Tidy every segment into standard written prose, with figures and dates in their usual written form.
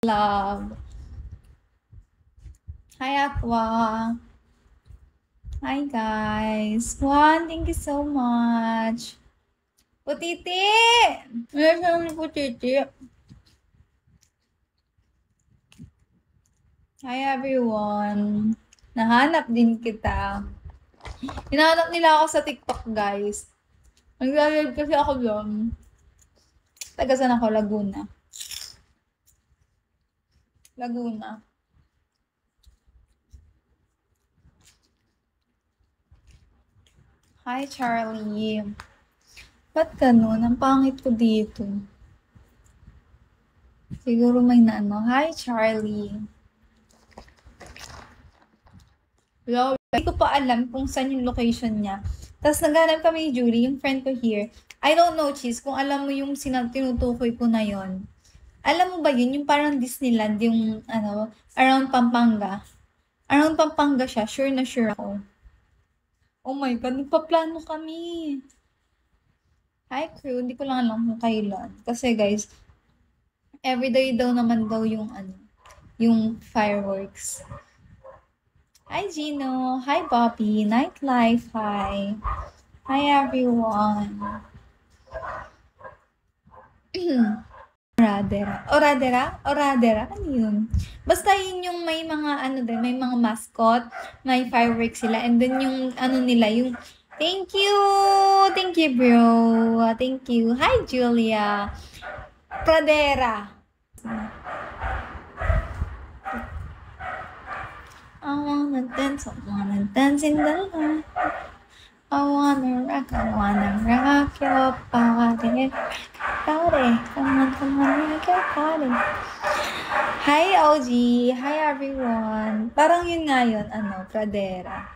love. Hi, Aqua. Hi, guys. Juan, thank you so much. Putiti! Nasaan ni Putiti? Hi, everyone. Nahanap din kita. Hinahanap nila ako sa TikTok, guys. Nag-live kasi ako doon. Taga saan ako? Laguna. Laguna. Hi, Charlie. Ba't ganun? Ang pangit ko dito. Siguro may naano. Hi, Charlie. Hello. Hindi ko pa alam kung saan yung location niya. Tapos naghanap kami ni Julie, yung friend ko here. I don't know, Cheese, kung alam mo yung tinutukoy ko na yon. Alam mo ba yun? Yung parang Disneyland, yung around Pampanga. Around Pampanga siya. Sure na sure ako. Oh my God, nagpaplano kami. Hi, crew. Hindi ko lang alam kung kailan. Kasi guys, everyday daw naman daw yung fireworks. Hi, Gino. Hi, Bobby. Nightlife. Hi. Hi, everyone. Oradera. Oradera? Oradera? Ano yun? Basta yun yung may mga may mga mascot, may fireworks sila, and then yung nila, yung thank you! Thank you, bro. Thank you. Hi, Julia. Pradera. I wanna dance in the light. I wanna rock your body. Come on, rock your body. Hi, OG. Hi, everyone. Parang yun nga yun, Pradera.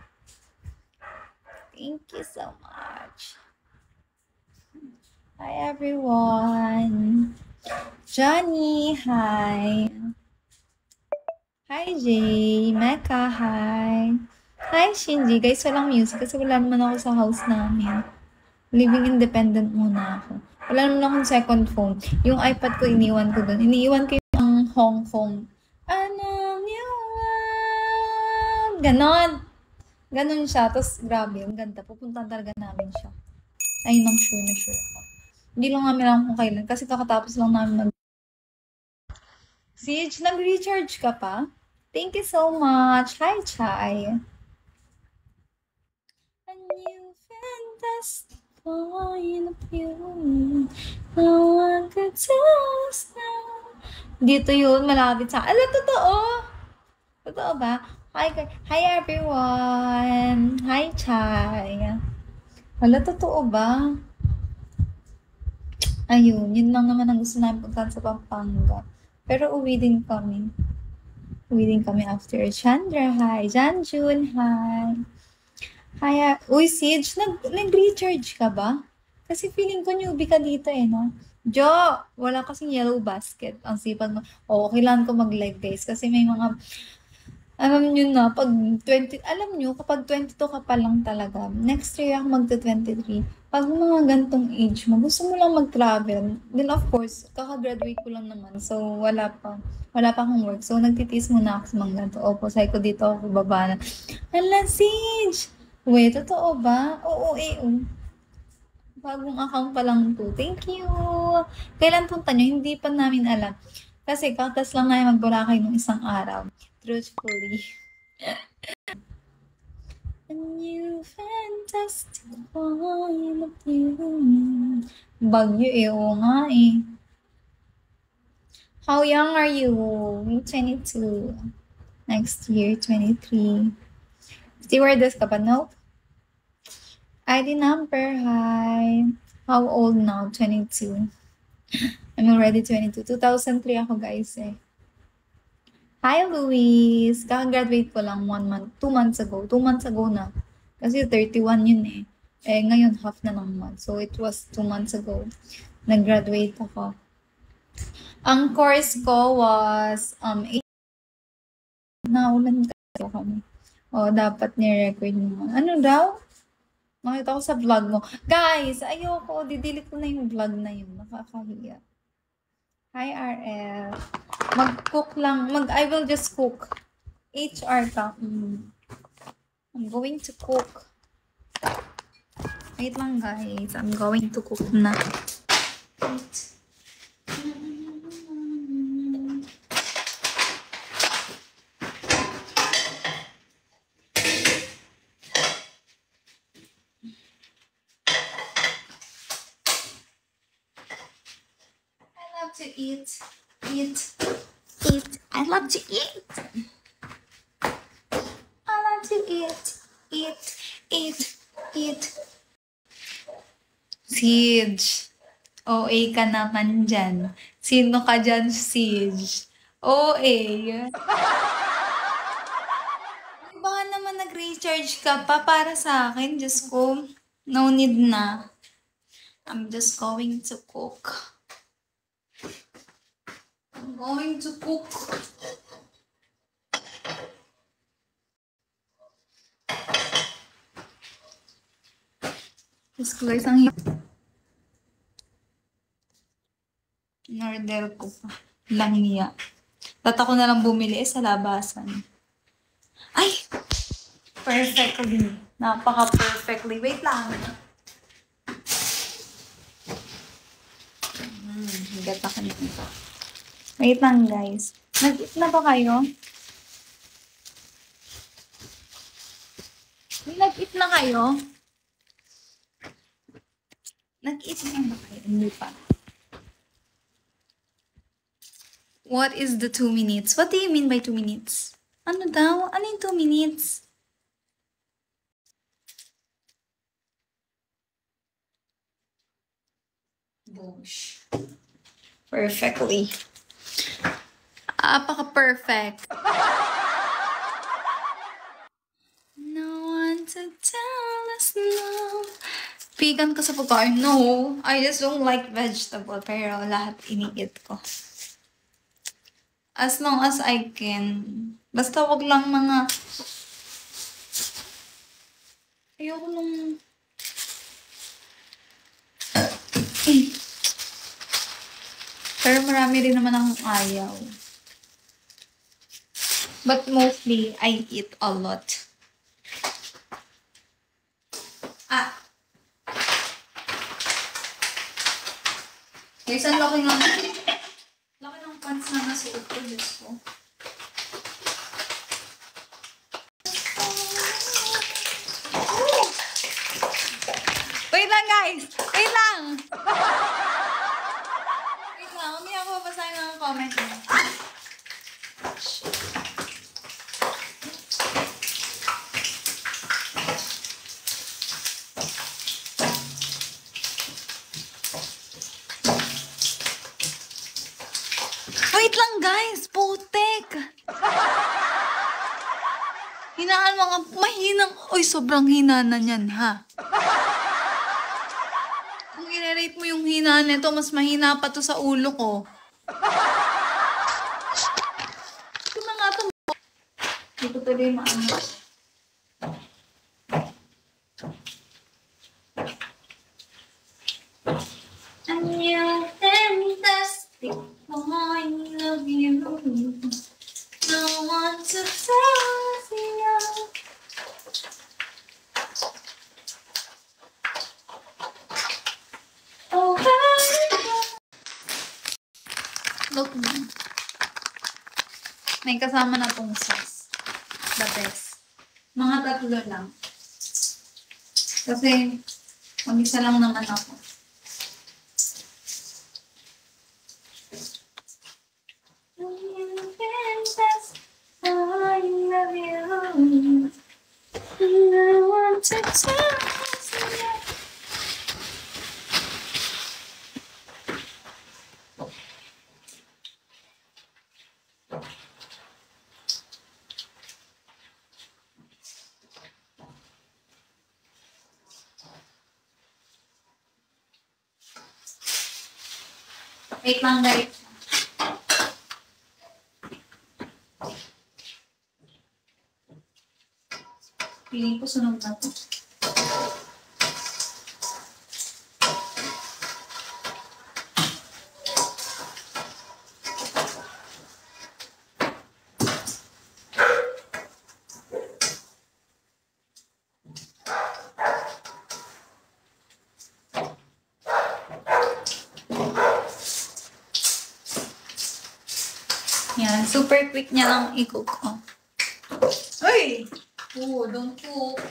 Thank you so much. Hi, everyone. Johnny, hi. Hi, Jay. Mecca, hi. Hi, Shinji. Guys, walang music kasi wala naman ako sa house namin. Living independent muna ako. Wala naman akong second phone. Yung iPad ko, iniwan ko doon. Iniiwan ko yung Hong Kong. Ganon. Ganon siya. Tapos, grabe, ang ganda. Pupunta talaga namin siya. Ayun ang sure na sure ako. Hindi lang namin alam kung kailan. Kasi kakatapos lang namin Siege, nag-recharge ka pa? Thank you so much. Hi, Chai. A new fantastic point of view. No one could tell us now. Dito yun, malapit sa... Totoo! Totoo ba? Hi everyone! Hi, Chai. Totoo ba? Ayun, yun lang naman ang gusto namin puntahan sa Pampanga. Pero uwi din kami. After Chandra, hi. Janjun, hi. Hi, uy, Siege, nag-recharge ka ba? Kasi feeling ko newbie ka dito no? Jo, wala kasing yellow basket. Ang sipag mo. Kailangan ko mag-live, guys. Kasi may mga, alam nyo na, kapag 22 ka pa lang talaga, next year ako magta-23. Pag mga gantong age mo, gusto mo lang mag-travel. Then of course, kakagraduate ko lang naman. So, wala pa akong work. So, nagtitiis muna ako sa mga ganito. Say ko dito ako baba na. Hala, Siege! Wait, totoo ba? Oo, Bagong account pa lang to. Thank you! Kailan punta nyo? Hindi pa namin alam. Kasi katas lang namin mag-Boracay nung isang araw. Truthfully. A new fantastic point of view. Bagyo oo nga How young are you? 22. Next year, 23. Stewardess ka pa? Nope. ID number, hi. How old now? 22. I'm already 22. 2003 ako, guys, Hi, Luis. Kaka-graduate ko lang 2 months ago. 2 months ago na. Kasi 31 yun ngayon, half na ng month. So, it was 2 months ago. Nag-graduate ako. Ang course ko was, 8. Naulan kami. Dapat ni-record mo. Ano daw? Nakita ko sa vlog mo. Guys, ayoko. Didelete ko na yung vlog na yun. Nakakahiya. Hi, RF. Mag-cook lang. I will just cook. HR ka. I'm going to cook. Wait lang, guys. I'm going to cook na. Wait. I love to eat. Eat. I love to eat. I love to eat. Siege. OA ka naman dyan. Sino ka dyan, Siege? OA. Baka naman nag-recharge ka pa para sa akin. Diyos ko, no need na. I'm just going to cook. I'm going to cook. Diyos ko guys, ang in-order ko pa. Lang niya. Tata ko na lang bumili sa labasan. Ay! Perfectly. Napaka-perfectly. Wait lang. Higat ako nito. Wait lang, guys. Nag-eat na ba kayo? Nag-eat na kayo? Nag-eat na ba kayo? Hindi pa. What is the 2 minutes? What do you mean by 2 minutes? Ano daw? Ano yung 2 minutes? Bush. Perfectly. Apaka-perfect. No one to tell us no. Vegan ka sa pagkain? No. I just don't like vegetable. Pero lahat ini-eat ko. As long as I can. Basta wag lang mga... Ayoko nung... Pero marami rin naman akong ayaw. But mostly, I eat a lot. Guys, ang laki ng pants na nasuot ko. Diyos ko. Wait lang, guys! Wait lang! Wait lang, hindi ako babasahin ng comment mo. Wait lang, guys! Putek! Hinaan mga mahinang... Uy, sobrang hina na niyan, ha? Kung i-rate mo yung hina nito, mas mahina pa to sa ulo ko. Ito na nga to. Dito tuloy maano. I'm new and fantastic. Oh, I love you. No one to tell you. Oh, look mo. May kasama na tong sauce. The best. Mga tatlo lang. Kasi, mag-isa lang naman ako. I love you. I want to tell you. Wait lang, guys. Piling ko sunog na to. Yan. Super quick niya lang i-cook. Oh. Uy! Oh, don't cook.